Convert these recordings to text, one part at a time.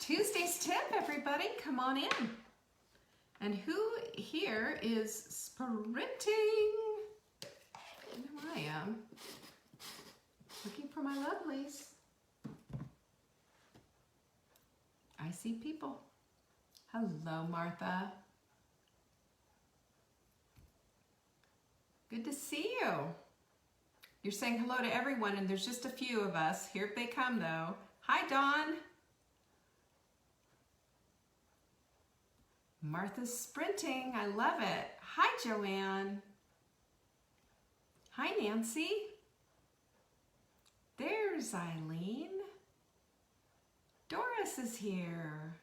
Tuesday's tip, everybody. Come on in. And who here is sprinting? I know I am. Looking for my lovelies. I see people. Hello, Martha. Good to see you. You're saying hello to everyone, and there's just a few of us. Here they come, though. Hi, Dawn. Martha's sprinting. I love it. Hi, Joanne. Hi, Nancy. There's Eileen. Doris is here.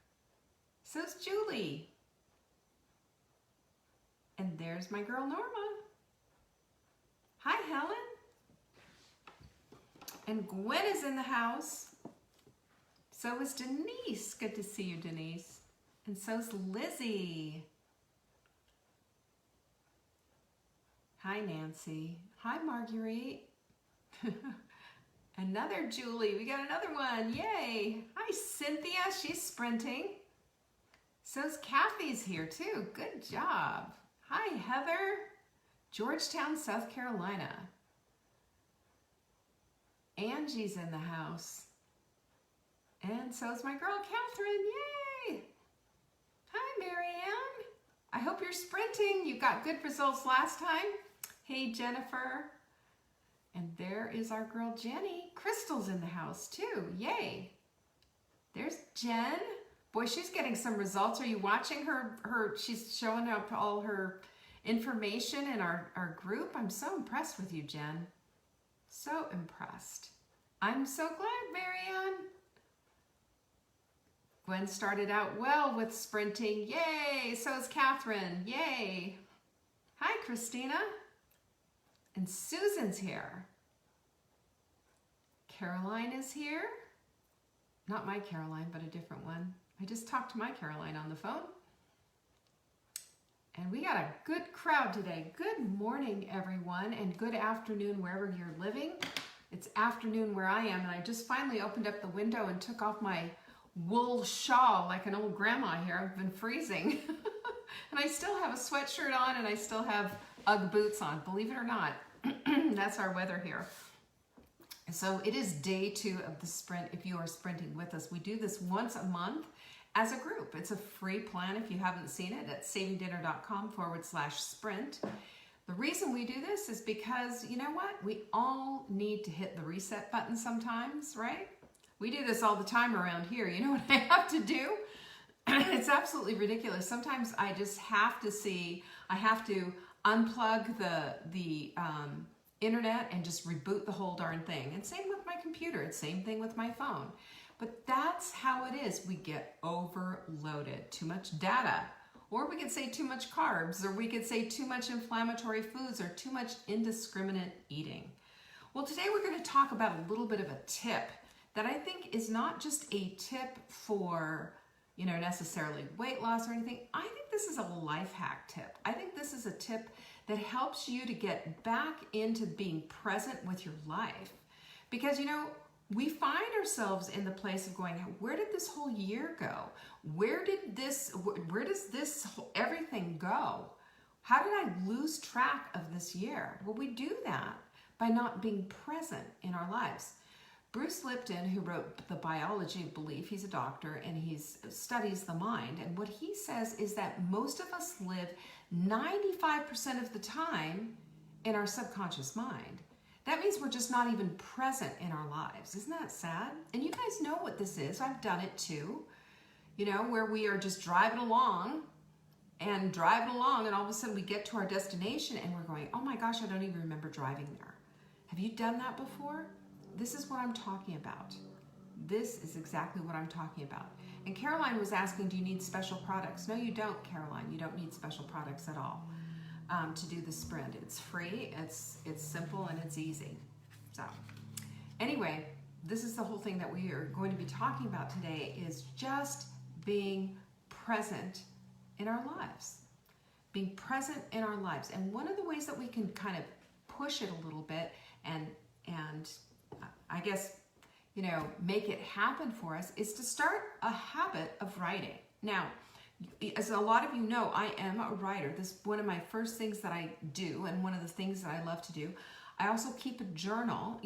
So's Julie. And there's my girl, Norma. Hi, Helen. And Gwen is in the house. So is Denise. Good to see you, Denise. And so's Lizzie. Hi, Nancy. Hi, Marguerite. Another Julie. We got another one. Yay. Hi, Cynthia. She's sprinting. So's Kathy's here, too. Good job. Hi, Heather. Georgetown, South Carolina. Angie's in the house. And so's my girl, Catherine. Yay. Hi, Marianne. I hope you're sprinting. You got good results last time. Hey, Jennifer. And there is our girl, Jenny. Crystal's in the house, too. Yay. There's Jen. Boy, she's getting some results. Are you watching her? She's showing up all her information in our group. I'm so impressed with you, Jen. So impressed. I'm so glad, Marianne. Gwen started out well with sprinting. Yay! So is Catherine. Yay! Hi, Christina. And Susan's here. Caroline is here. Not my Caroline, but a different one. I just talked to my Caroline on the phone. And we got a good crowd today. Good morning, everyone, and good afternoon wherever you're living. It's afternoon where I am, and I just finally opened up the window and took off my wool shawl like an old grandma here. I've been freezing. And I still have a sweatshirt on, and I still have Ugg boots on, believe it or not. That's our weather here. So it is day 2 of the sprint if you are sprinting with us. We do this once a month as a group. It's a free plan if you haven't seen it at savingdinner.com/sprint. The reason we do this is because, you know what? We all need to hit the reset button sometimes, right? We do this all the time around here. You know what I have to do? It's absolutely ridiculous. Sometimes I just have to I have to unplug the internet and just reboot the whole darn thing. And same with my computer. It's same thing with my phone. But that's how it is. We get overloaded. Too much data. Or we could say too much carbs, or we could say too much inflammatory foods, or too much indiscriminate eating. Well, today we're going to talk about a little bit of a tip that I think is not just a tip for, necessarily weight loss or anything. I think this is a life hack tip. I think this is a tip that helps you to get back into being present with your life. Because, we find ourselves in the place of going, where did this whole year go? Where does this everything go? How did I lose track of this year? Well, we do that by not being present in our lives. Bruce Lipton, who wrote The Biology of Belief, he's a doctor and he studies the mind. And what he says is that most of us live 95% of the time in our subconscious mind. That means we're just not even present in our lives. Isn't that sad? And you guys know what this is. I've done it too. Where we are just driving along, and all of a sudden we get to our destination and we're going, oh my gosh, I don't even remember driving there. Have you done that before? This is what I'm talking about. This is exactly what I'm talking about. And Caroline was asking, do you need special products? No, you don't, Caroline. You don't need special products at all. To do the sprint. It's free, it's simple, and it's easy. So anyway, this is the whole thing that we are going to be talking about today, is just being present in our lives. Being present in our lives. And one of the ways that we can kind of push it a little bit and I guess, make it happen for us is to start a habit of writing. Now, as a lot of you know, I am a writer. This is one of my first things that I do, and one of the things that I love to do. I also keep a journal,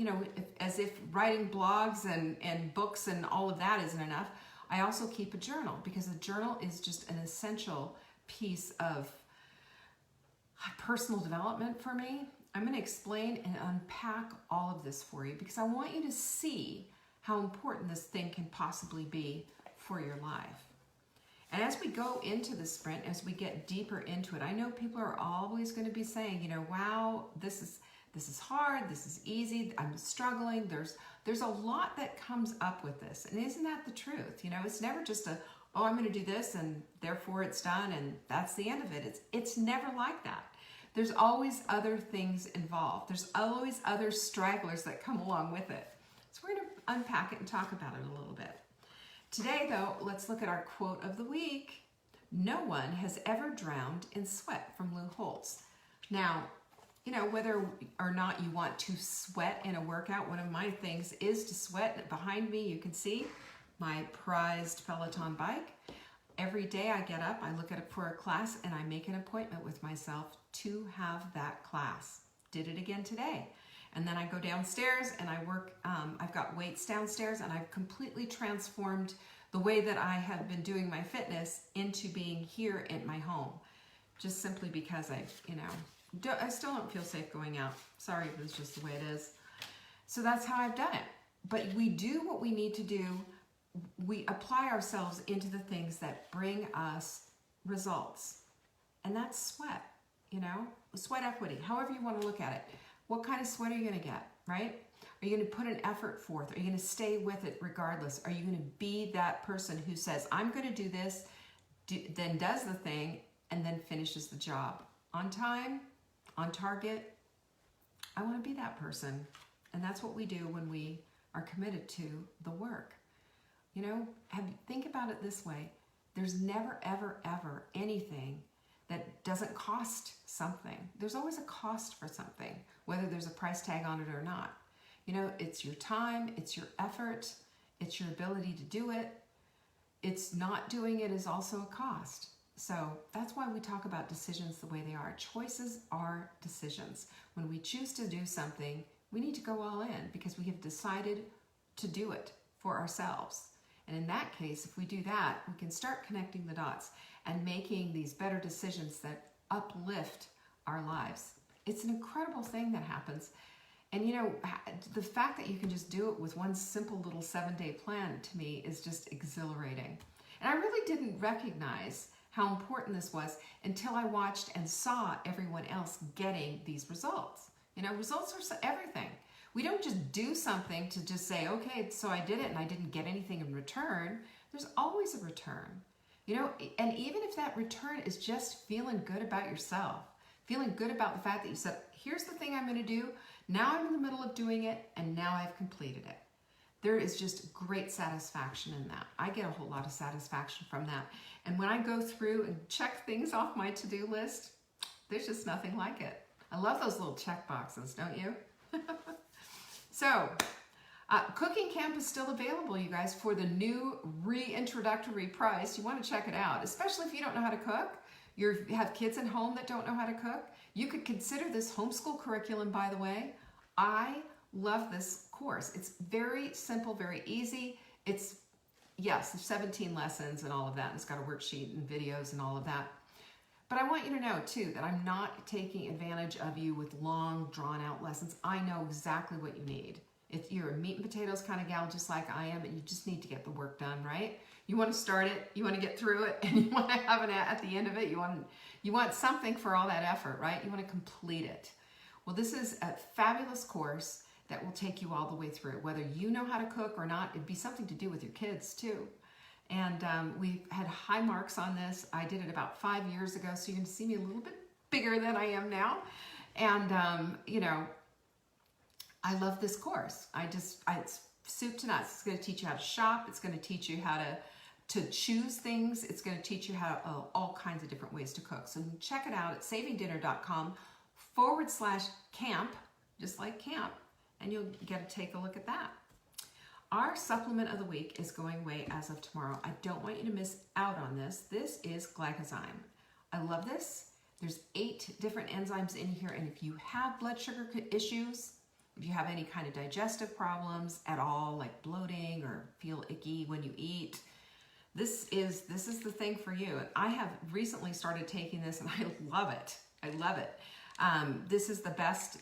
as if writing blogs and books and all of that isn't enough. I also keep a journal, because a journal is just an essential piece of personal development for me. I'm going to explain and unpack all of this for you, because I want you to see how important this thing can possibly be for your life. And as we go into the sprint, as we get deeper into it, I know people are always going to be saying, wow, this is hard, this is easy, I'm struggling. There's a lot that comes up with this. And isn't that the truth? It's never just oh, I'm going to do this and therefore it's done and that's the end of it. It's never like that. There's always other things involved. There's always other stragglers that come along with it. So we're going to unpack it and talk about it a little bit. Today, though, let's look at our quote of the week. No one has ever drowned in sweat, from Holtz. Now, whether or not you want to sweat in a workout, one of my things is to sweat. Behind me, you can see my prized Peloton bike. Every day I get up, I look at it for a class, and I make an appointment with myself to have that class. Did it again today. And then I go downstairs and I work, I've got weights downstairs, and I've completely transformed the way that I have been doing my fitness into being here in my home. Just simply because I still don't feel safe going out. Sorry, if it's just the way it is. So that's how I've done it. But we do what we need to do. We apply ourselves into the things that bring us results. And that's sweat, sweat equity, however you want to look at it. What kind of sweat are you going to get, right? Are you going to put an effort forth? Are you going to stay with it regardless? Are you going to be that person who says, I'm going to do this, then does the thing, and then finishes the job on time, on target? I want to be that person. And that's what we do when we are committed to the work. Think about it this way. There's never, ever, ever anything that doesn't cost something. There's always a cost for something, whether there's a price tag on it or not. It's your time, it's your effort, it's your ability to do it. It's not doing it is also a cost. So that's why we talk about decisions the way they are. Choices are decisions. When we choose to do something, we need to go all in because we have decided to do it for ourselves. And in that case, if we do that, we can start connecting the dots and making these better decisions that uplift our lives. It's an incredible thing that happens. And the fact that you can just do it with one simple little 7-day plan, to me, is just exhilarating. And I really didn't recognize how important this was until I watched and saw everyone else getting these results. Results are everything. We don't just do something to just say, okay, so I did it and I didn't get anything in return. There's always a return. And even if that return is just feeling good about yourself, feeling good about the fact that you said, here's the thing I'm going to do. Now I'm in the middle of doing it, and now I've completed it. There is just great satisfaction in that. I get a whole lot of satisfaction from that. And when I go through and check things off my to-do list, there's just nothing like it. I love those little check boxes, don't you? So, Cooking Camp is still available, you guys, for the new reintroductory price. You want to check it out, especially if you don't know how to cook. You have kids at home that don't know how to cook. You could consider this homeschool curriculum, by the way. I love this course. It's very simple, very easy. It's, yes, there's 17 lessons and all of that. And it's got a worksheet and videos and all of that. But I want you to know, too, that I'm not taking advantage of you with long, drawn-out lessons. I know exactly what you need. If you're a meat and potatoes kind of gal, just like I am, and you just need to get the work done, right? You want to start it, you want to get through it, and you want to have it at the end of it. You want something for all that effort, right? You want to complete it. Well, this is a fabulous course that will take you all the way through. Whether you know how to cook or not, it'd be something to do with your kids, too. And we've had high marks on this. I did it about 5 years ago, so you can see me a little bit bigger than I am now. And, I love this course. It's soup to nuts. It's going to teach you how to shop. It's going to teach you how to choose things. It's going to teach you how all kinds of different ways to cook. So check it out at savingdinner.com/camp, just like camp, and you'll get to take a look at that. our supplement of the week is going away as of tomorrow. I don't want you to miss out on this. This is glycozyme. I love this. There's 8 different enzymes in here, and if you have blood sugar issues, if you have any kind of digestive problems at all, like bloating or feel icky when you eat, this is the thing for you. I have recently started taking this, and I love it. I love it. This is the best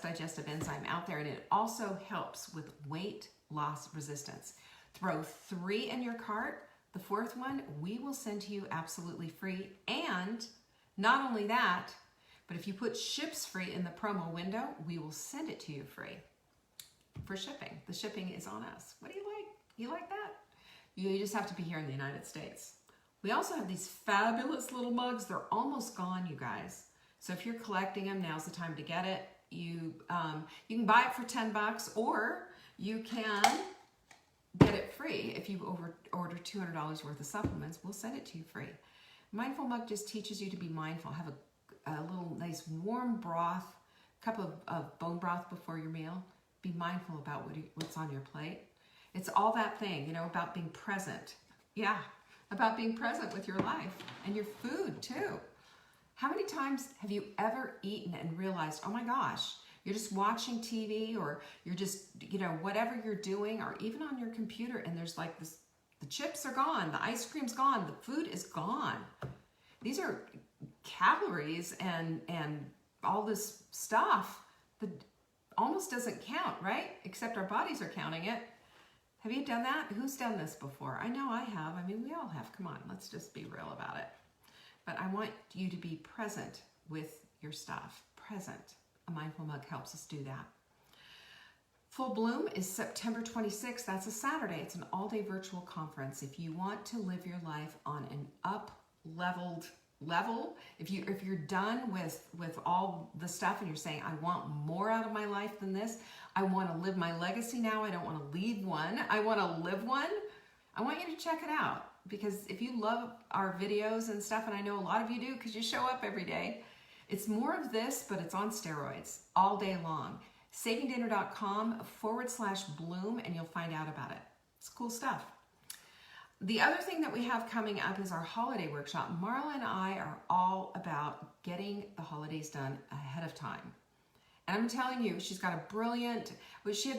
digestive enzyme out there, and it also helps with weight loss resistance. Throw 3 in your cart. The 4th one we will send to you absolutely free. And not only that, but if you put ships free in the promo window, we will send it to you free for shipping. The shipping is on us. What do you like? You like that? You just have to be here in the United States. We also have these fabulous little mugs. They're almost gone, you guys. So if you're collecting them, now's the time to get it. You can buy it for $10, or you can get it free. If you order $200 worth of supplements, we'll send it to you free. Mindful Mug just teaches you to be mindful. Have a little nice warm broth, cup of bone broth before your meal. Be mindful about what's on your plate. It's all that thing, about being present. Yeah, about being present with your life and your food too. How many times have you ever eaten and realized, oh my gosh, you're just watching TV, or you're just, whatever you're doing, or even on your computer, and there's like this, the chips are gone, the ice cream's gone, the food is gone. These are calories and all this stuff that almost doesn't count, right? Except our bodies are counting it. Have you done that? Who's done this before? I know I have. I mean, we all have. Come on, let's just be real about it. But I want you to be present with your stuff. Present. A Mindful Mug helps us do that. Full Bloom is September 26th. That's a Saturday. It's an all-day virtual conference. If you want to live your life on an up-leveled level, if you're done with all the stuff and you're saying, I want more out of my life than this, I want to live my legacy now, I don't want to leave one, I want to live one, I want you to check it out. Because if you love our videos and stuff, and I know a lot of you do because you show up every day, it's more of this, but it's on steroids all day long. savingdinner.com/bloom, and you'll find out about it. It's cool stuff. The other thing that we have coming up is our holiday workshop. Marla and I are all about getting the holidays done ahead of time. And I'm telling you, she had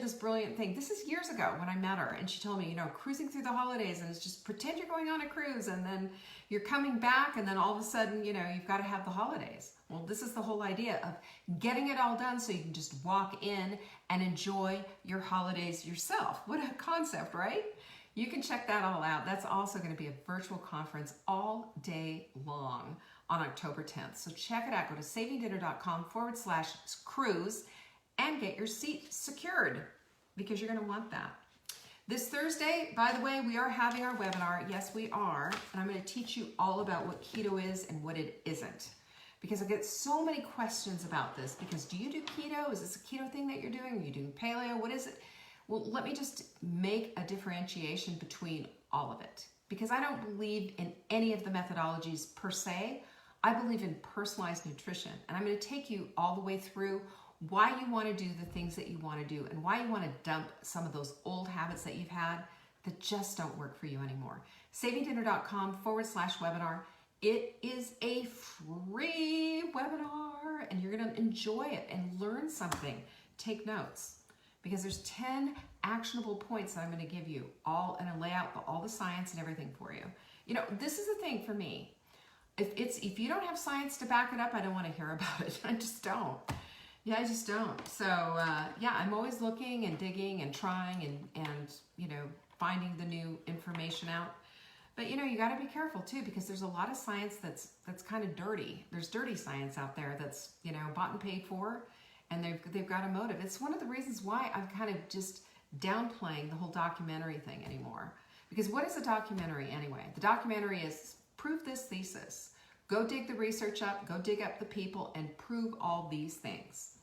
this brilliant thing. This is years ago when I met her, and she told me, cruising through the holidays, and it's just pretend you're going on a cruise, and then you're coming back, and then all of a sudden, you've got to have the holidays. Well, this is the whole idea of getting it all done so you can just walk in and enjoy your holidays yourself. What a concept, right? You can check that all out. That's also going to be a virtual conference all day long on October 10th. So check it out. Go to savingdinner.com/cruise and get your seat secured, because you're going to want that. This Thursday, by the way, we are having our webinar. Yes, we are. And I'm going to teach you all about what keto is and what it isn't. Because I get so many questions about this. Because do you do keto? Is this a keto thing that you're doing? Are you doing paleo? What is it? Well, let me just make a differentiation between all of it. Because I don't believe in any of the methodologies per se. I believe in personalized nutrition. And I'm going to take you all the way through why you want to do the things that you want to do, and why you want to dump some of those old habits that you've had that just don't work for you anymore. savingdinner.com/webinar. It is a free webinar, and you're going to enjoy it and learn something. Take notes, because there's 10 actionable points that I'm going to give you all, and I lay out all the science and everything for you. This is the thing for me. If you don't have science to back it up, I don't want to hear about it. I just don't. Yeah, I just don't. So I'm always looking and digging and trying and finding the new information out. But you got to be careful too, because there's a lot of science that's kind of dirty. There's dirty science out there that's bought and paid for, and they've got a motive. It's one of the reasons why I'm kind of just downplaying the whole documentary thing anymore. Because what is a documentary anyway? The documentary is prove this thesis. Go dig the research up, go dig up the people, and prove all these things.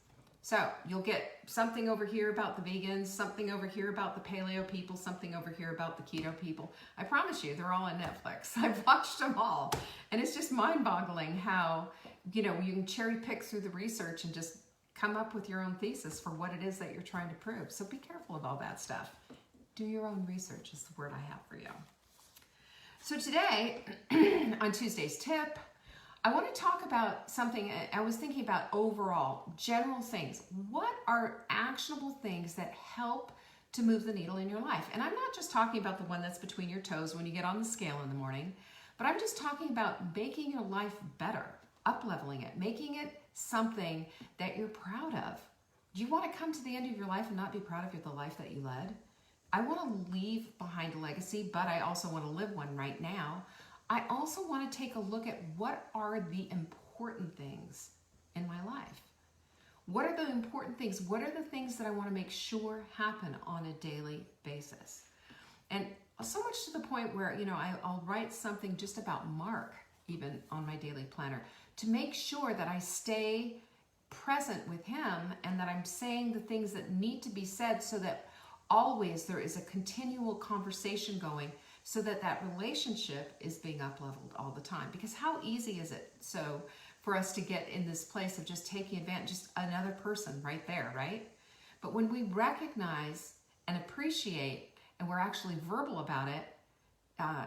So you'll get something over here about the vegans, something over here about the paleo people, something over here about the keto people. I promise you, they're all on Netflix. I've watched them all. And it's just mind-boggling how, you can cherry pick through the research and just come up with your own thesis for what it is that you're trying to prove. So be careful of all that stuff. Do your own research is the word I have for you. So today, on Tuesday's tip, I want to talk about something I was thinking about overall, general things. What are actionable things that help to move the needle in your life? And I'm not just talking about the one that's between your toes when you get on the scale in the morning, but I'm just talking about making your life better, up-leveling it, making it something that you're proud of. Do you want to come to the end of your life and not be proud of the life that you led? I want to leave behind a legacy, but I also want to live one right now. I also want to take a look at what are the important things in my life. What are the important things? What are the things that I want to make sure happen on a daily basis? And so much to the point where, I'll write something just about Mark, even on my daily planner, to make sure that I stay present with him and that I'm saying the things that need to be said so that always there is a continual conversation going so that that relationship is being up-leveled all the time. Because how easy is it for us to get in this place of just taking advantage, just another person right there, right? But when we recognize and appreciate and we're actually verbal about it,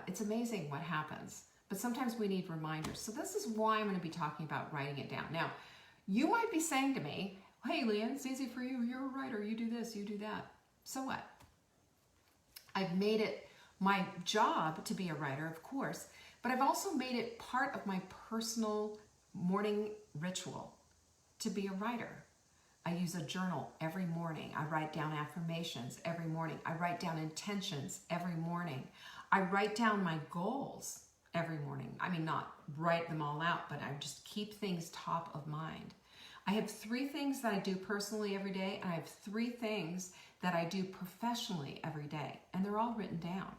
it's amazing what happens. But sometimes we need reminders. So this is why I'm going to be talking about writing it down. Now, you might be saying to me, hey, Leanne, it's easy for you. You're a writer. You do this, you do that. So what? I've made it my job to be a writer, of course, but I've also made it part of my personal morning ritual to be a writer. I use a journal every morning. I write down affirmations every morning. I write down intentions every morning. I write down my goals every morning. I mean, not write them all out, but I just keep things top of mind. I have 3 things that I do personally every day, and I have 3 things that I do professionally every day, and they're all written down.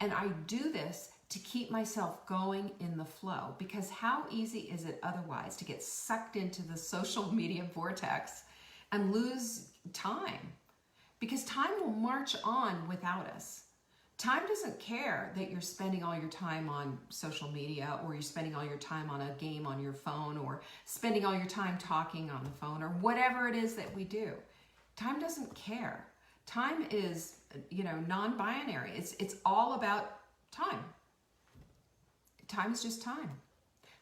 And I do this to keep myself going in the flow, because how easy is it otherwise to get sucked into the social media vortex and lose time? Because time will march on without us. Time doesn't care that you're spending all your time on social media, or you're spending all your time on a game on your phone, or spending all your time talking on the phone, or whatever it is that we do. Time doesn't care. Time is, non-binary. It's all about time. Time is just time.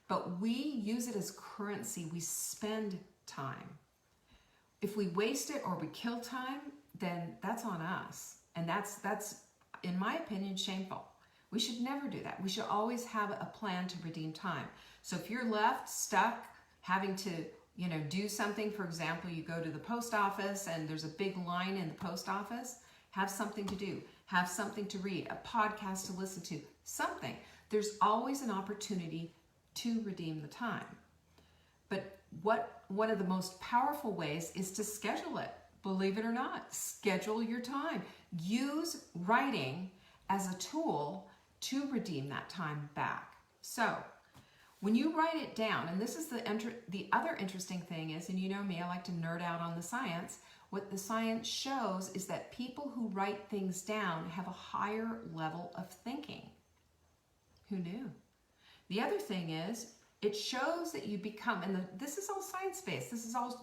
But we use it as currency. We spend time. If we waste it or we kill time, then that's on us. And that's in my opinion, shameful. We should never do that. We should always have a plan to redeem time. So if you're left stuck having to, do something, for example, you go to the post office and there's a big line in the post office, have something to do, have something to read, a podcast to listen to, something. There's always an opportunity to redeem the time. But one of the most powerful ways is to schedule it. Believe it or not, schedule your time. Use writing as a tool to redeem that time back. So when you write it down, and this is the other interesting thing is, and you know me, I like to nerd out on the science. What the science shows is that people who write things down have a higher level of thinking. Who knew? The other thing is, it shows that you become, and this is all science-based, the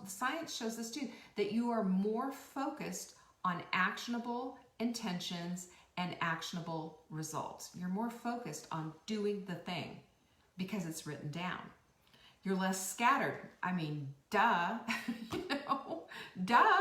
science shows this too, that you are more focused on actionable intentions and actionable results. You're more focused on doing the thing because it's written down. You're less scattered. I mean, duh, duh.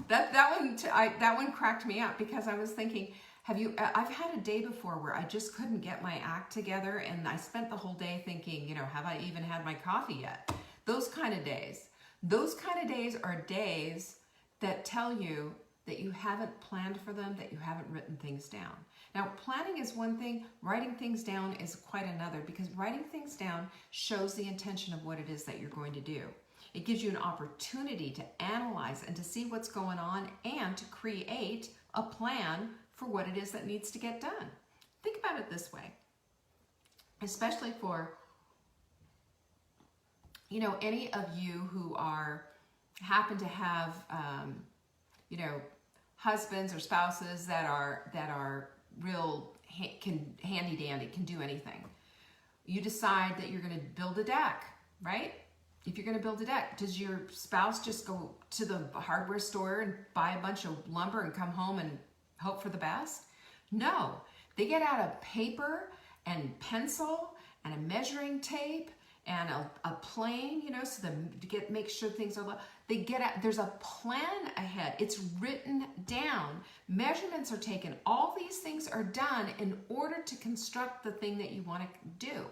That one cracked me up because I was thinking, I've had a day before where I just couldn't get my act together, and I spent the whole day thinking, have I even had my coffee yet? Those kind of days. Those kind of days are days that tell you that you haven't planned for them, that you haven't written things down. Now, planning is one thing, writing things down is quite another, because writing things down shows the intention of what it is that you're going to do. It gives you an opportunity to analyze and to see what's going on and to create a plan for what it is that needs to get done. Think about it this way, especially for, any of you who happen to have, husbands or spouses that are real handy dandy, can do anything. You decide that you're going to build a deck, right? If you're going to build a deck, does your spouse just go to the hardware store and buy a bunch of lumber and come home and hope for the best? No, they get out a paper and pencil and a measuring tape and a plane, you know, so to make sure things are, they get out, there's a plan ahead. It's written down. Measurements are taken. All these things are done in order to construct the thing that you want to do.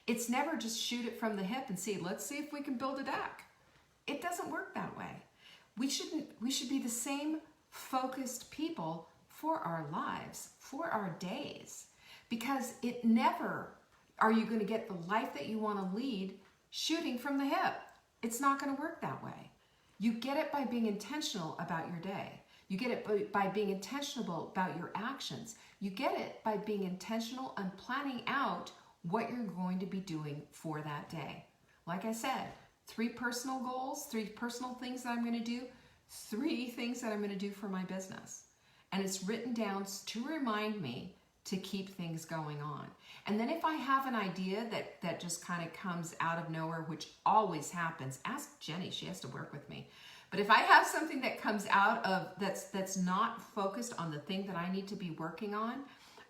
It's never just shoot it from the hip and see, let's see if we can build a deck. It doesn't work that way. We should be the same focused people for our lives, for our days, because it never are you going to get the life that you want to lead shooting from the hip. It's not going to work that way. You get it by being intentional about your day. You get it by being intentional about your actions. You get it by being intentional and planning out what you're going to be doing for that day. Like I said, 3 personal goals, 3 personal things that I'm going to do, 3 things that I'm going to do for my business. And it's written down to remind me to keep things going on. And then if I have an idea that just kind of comes out of nowhere, which always happens, ask Jenny, she has to work with me. But if I have something that comes out of, that's not focused on the thing that I need to be working on,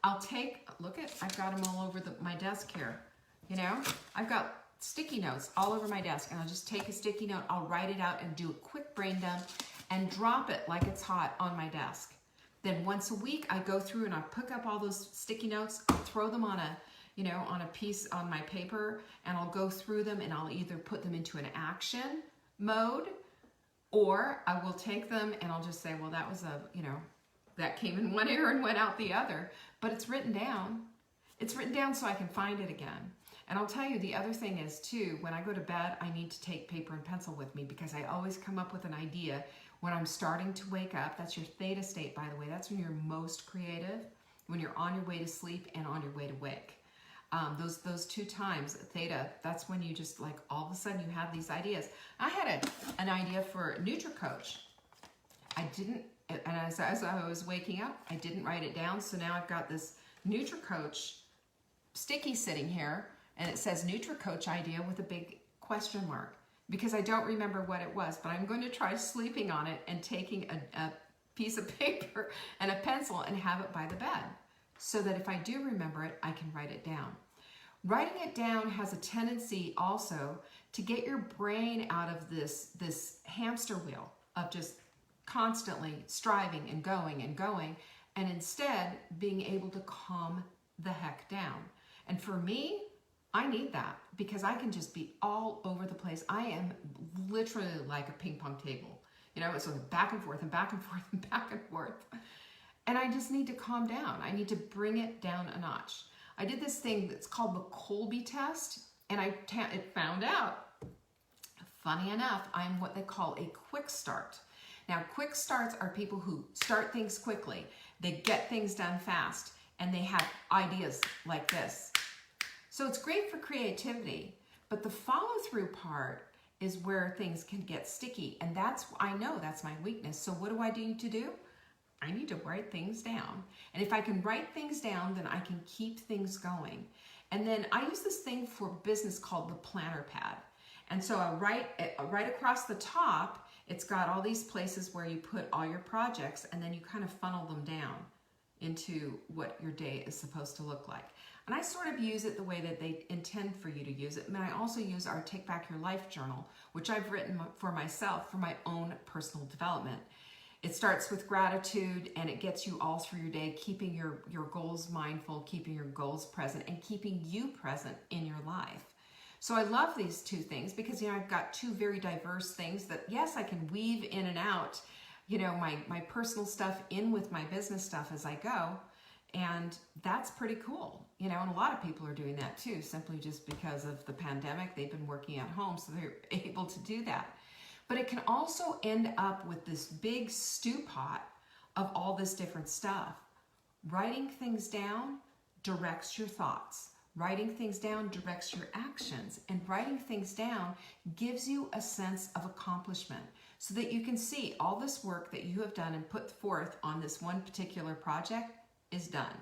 I'll take, look at, I've got them all over my desk here. You know, I've got sticky notes all over my desk, and I'll just take a sticky note, I'll write it out and do a quick brain dump and drop it like it's hot on my desk. Then once a week, I go through and I pick up all those sticky notes, I'll throw them on a piece on my paper, and I'll go through them and I'll either put them into an action mode, or I will take them and I'll just say, well, that was that came in one ear and went out the other, but it's written down. It's written down so I can find it again. And I'll tell you, the other thing is too, when I go to bed, I need to take paper and pencil with me, because I always come up with an idea when I'm starting to wake up. That's your theta state, by the way. That's when you're most creative, when you're on your way to sleep and on your way to wake. Those 2 times, theta, that's when you just like, all of a sudden you have these ideas. I had an idea for NutriCoach. I didn't, and as I was waking up, I didn't write it down. So now I've got this NutriCoach sticky sitting here, and it says NutriCoach idea with a big question mark, because I don't remember what it was, but I'm going to try sleeping on it and taking a piece of paper and a pencil and have it by the bed, so that if I do remember it, I can write it down. Writing it down has a tendency also to get your brain out of this hamster wheel of just constantly striving and going, and instead being able to calm the heck down. And for me, I need that, because I can just be all over the place. I am literally like a ping pong table. You know, it's like back and forth and back and forth and back and forth. And I just need to calm down. I need to bring it down a notch. I did this thing that's called the Colby Test, and it found out, funny enough, I'm what they call a quick start. Now, quick starts are people who start things quickly. They get things done fast, and they have ideas like this. So it's great for creativity, but the follow-through part is where things can get sticky, and I know that's my weakness. So what do I need to do? I need to write things down. And if I can write things down, then I can keep things going. And then I use this thing for business called the planner pad. And so I write right across the top, it's got all these places where you put all your projects, and then you kind of funnel them down into what your day is supposed to look like. And I sort of use it the way that they intend for you to use it. And I also use our Take Back Your Life journal, which I've written for myself for my own personal development. It starts with gratitude, and it gets you all through your day, keeping your goals mindful, keeping your goals present, and keeping you present in your life. So I love these 2 things because, you know, I've got 2 very diverse things that, yes, I can weave in and out, you know, my personal stuff in with my business stuff as I go. And that's pretty cool, you know, and a lot of people are doing that too, simply just because of the pandemic. They've been working at home, so they're able to do that. But it can also end up with this big stew pot of all this different stuff. Writing things down directs your thoughts. Writing things down directs your actions. And writing things down gives you a sense of accomplishment, so that you can see all this work that you have done and put forth on this one particular project is done.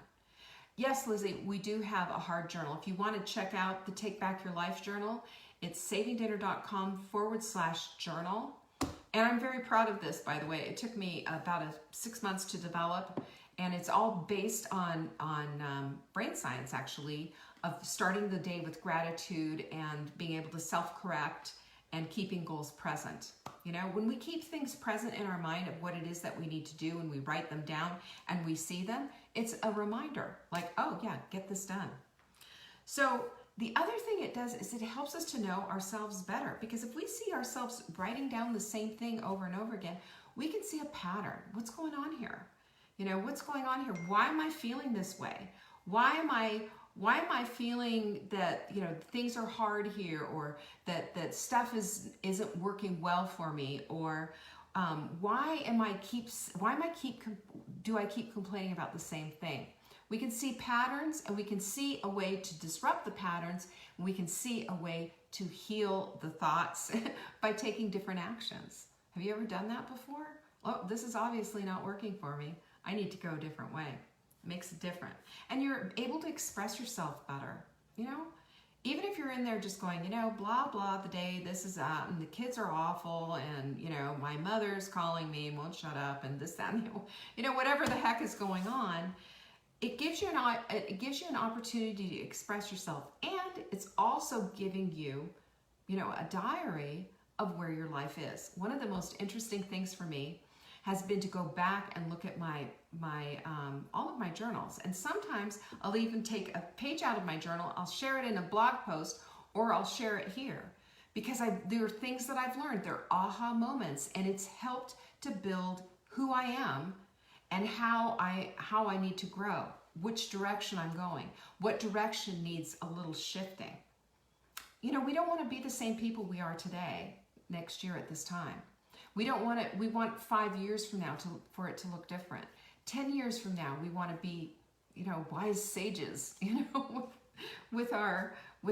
Yes, Lizzie, we do have a hard journal. If you want to check out the Take Back Your Life journal, it's savingdinner.com/journal. And I'm very proud of this, by the way. It took me about 6 months to develop, And it's all based on brain science, actually, of starting the day with gratitude and being able to self-correct and keeping goals present. You know, when we keep things present in our mind of what it is that we need to do and we write them down and we see them, it's a reminder like, oh yeah, get this done. So the other thing it does is it helps us to know ourselves better, because if we see ourselves writing down the same thing over and over again, we can see a pattern. What's going on here? You know, what's going on here? Why am I feeling this way? Why am I feeling that, you know, things are hard here, or that stuff isn't working well for me, or why do I keep complaining about the same thing? We can see patterns, and we can see a way to disrupt the patterns, and we can see a way to heal the thoughts by taking different actions. Have you ever done that before? Oh, this is obviously not working for me. I need to go a different way. It makes it different. And you're able to express yourself better, you know? Even if you're in there just going, you know, blah, blah, the day this is out, and the kids are awful, and, you know, my mother's calling me and won't shut up, and this, that, and you know, whatever the heck is going on, it gives you an opportunity to express yourself, and it's also giving you, you know, a diary of where your life is. One of the most interesting things for me has been to go back and look at my all of my journals, and sometimes I'll even take a page out of my journal, I'll share it in a blog post, or I'll share it here, because there are things that I've learned, they're aha moments, and it's helped to build who I am and how I need to grow, which direction I'm going, what direction needs a little shifting. You know, we don't want to be the same people we are today next year at this time. We want 5 years from now for it to look different. 10 years from now, we want to be, you know, wise sages, you know, with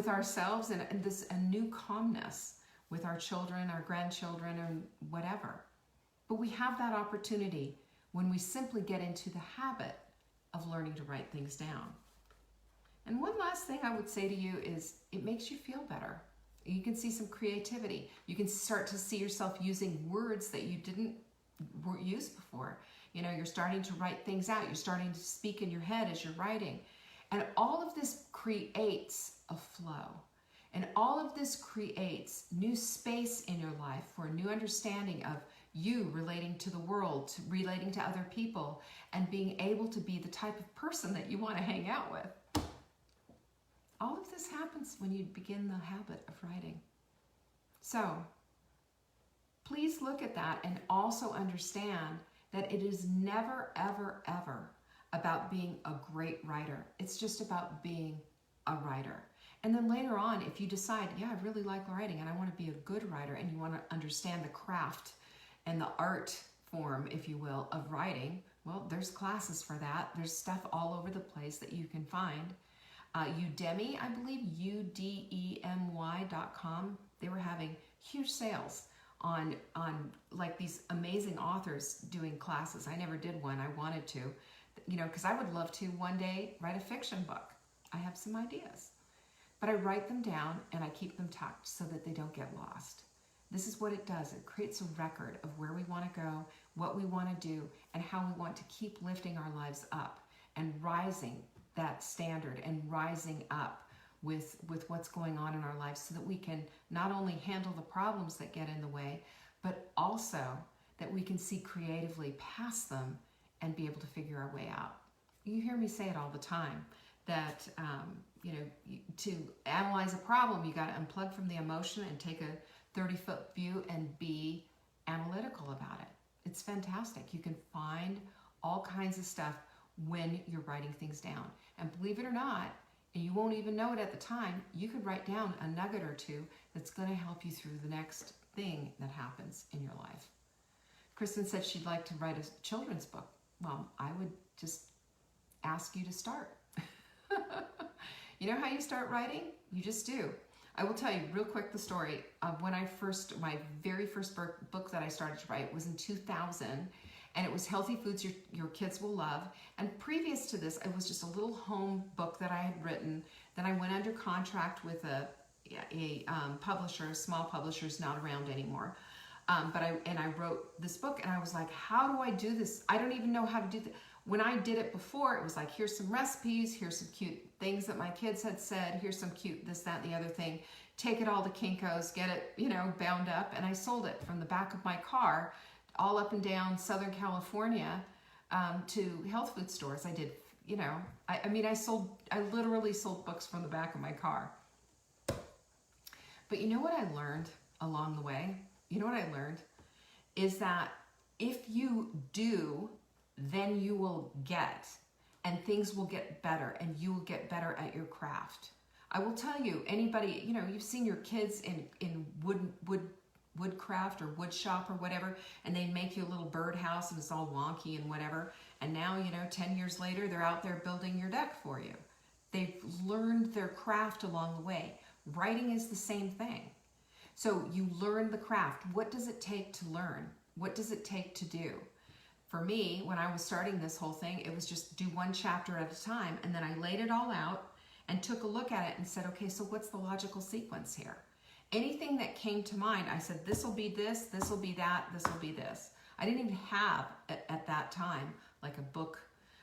ourselves, and a new calmness with our children, our grandchildren, and whatever. But we have that opportunity when we simply get into the habit of learning to write things down. And one last thing I would say to you is it makes you feel better. You can see some creativity. You can start to see yourself using words that you didn't use before. You know, you're starting to write things out. You're starting to speak in your head as you're writing. And all of this creates a flow. And all of this creates new space in your life for a new understanding of you relating to the world, relating to other people, and being able to be the type of person that you want to hang out with. All of this happens when you begin the habit of writing. So please look at that and also understand that it is never, ever, ever about being a great writer. It's just about being a writer. And then later on, if you decide, yeah, I really like writing and I want to be a good writer, and you want to understand the craft and the art form, if you will, of writing, well, there's classes for that. There's stuff all over the place that you can find. Udemy, I believe, udemy.com, they were having huge sales on like these amazing authors doing classes. I never did one. I wanted to, you know, because I would love to one day write a fiction book. I have some ideas, but I write them down and I keep them tucked so that they don't get lost. This is what it does. It creates a record of where we want to go, what we want to do, and how we want to keep lifting our lives up and rising that standard and rising up with what's going on in our lives, so that we can not only handle the problems that get in the way, but also that we can see creatively past them and be able to figure our way out. You hear me say it all the time, that you know, to analyze a problem, you got to unplug from the emotion and take a 30-foot view and be analytical about it. It's fantastic. You can find all kinds of stuff when you're writing things down. And believe it or not, and you won't even know it at the time, you could write down a nugget or two that's going to help you through the next thing that happens in your life. Kristen said she'd like to write a children's book. Well, I would just ask you to start. You know how you start writing? You just do. I will tell you real quick the story of when my very first book that I started to write was in 2000, and it was Healthy Foods Your Kids Will Love. And previous to this, it was just a little home book that I had written. Then I went under contract with a publisher, a small publisher, is not around anymore. But I wrote this book, and I was like, how do I do this? I don't even know how to do this. When I did it before, it was like, here's some recipes, here's some cute things that my kids had said, here's some cute this, that, and the other thing. Take it all to Kinko's, get it, you know, bound up, and I sold it from the back of my car all up and down Southern California to health food stores. I did, you know, I mean, I literally sold books from the back of my car. But you know what I learned along the way? You know what I learned? Is that if you do, then you will get, and things will get better, and you will get better at your craft. I will tell you, anybody, you know, you've seen your kids in woodcraft or wood shop or whatever, and they make you a little birdhouse and it's all wonky and whatever, and now, you know, 10 years later, they're out there building your deck for you. They've learned their craft along the way. Writing is the same thing. So you learn the craft. What does it take to learn? What does it take to do? For me, when I was starting this whole thing, it was just do one chapter at a time, and then I laid it all out and took a look at it and said, okay, so what's the logical sequence here? Anything that came to mind, I said, this will be this will be that, this will be this. I didn't even have, at that time, like a book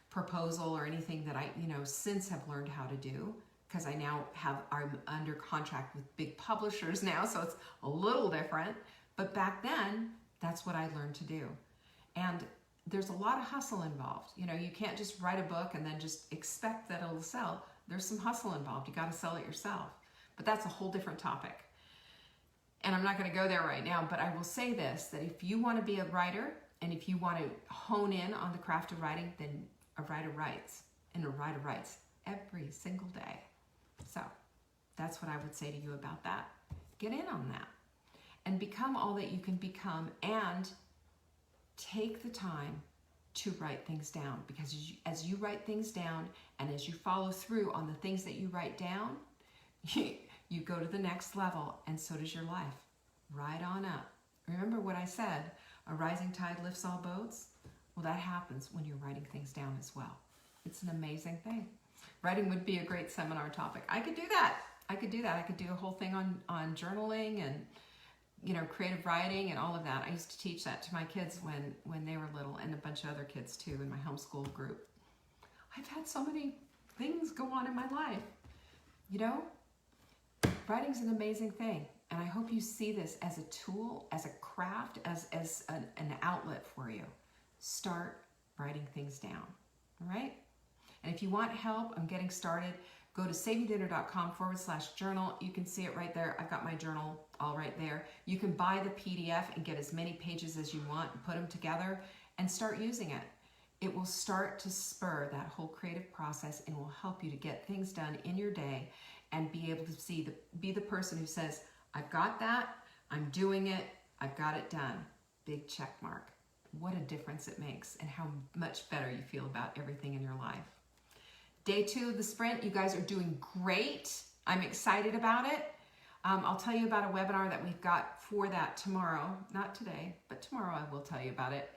proposal or anything that I, you know, since have learned how to do, because I'm under contract with big publishers now, so it's a little different. But back then, that's what I learned to do. And there's a lot of hustle involved. You know, you can't just write a book and then just expect that it'll sell. There's some hustle involved. You got to sell it yourself. But that's a whole different topic. And I'm not going to go there right now, but I will say this, that if you want to be a writer, and if you want to hone in on the craft of writing, then a writer writes, and a writer writes every single day. So that's what I would say to you about that. Get in on that and become all that you can become, and take the time to write things down, because as you write things down and as you follow through on the things that you write down, you go to the next level, and so does your life. Right on up. Remember what I said, a rising tide lifts all boats? Well, that happens when you're writing things down as well. It's an amazing thing. Writing would be a great seminar topic. I could do that. I could do a whole thing on journaling and, you know, creative writing and all of that. I used to teach that to my kids when they were little, and a bunch of other kids too in my homeschool group. I've had so many things go on in my life. You know, writing's an amazing thing, and I hope you see this as a tool, as a craft, as an outlet for you. Start writing things down, all right? And if you want help, I'm getting started. Go to savinggdinner.com/journal. You can see it right there. I've got my journal all right there. You can buy the PDF and get as many pages as you want and put them together and start using it. It will start to spur that whole creative process and will help you to get things done in your day and be able to be the person who says, I've got that, I'm doing it, I've got it done. Big check mark. What a difference it makes, and how much better you feel about everything in your life. Day 2 of the sprint, you guys are doing great. I'm excited about it. I'll tell you about a webinar that we've got for that tomorrow. Not today, but tomorrow I will tell you about it.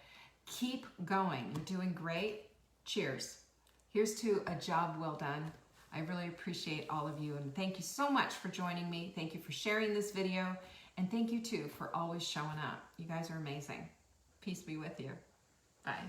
Keep going. You're doing great. Cheers. Here's to a job well done. I really appreciate all of you, and thank you so much for joining me. Thank you for sharing this video, and thank you too for always showing up. You guys are amazing. Peace be with you. Bye.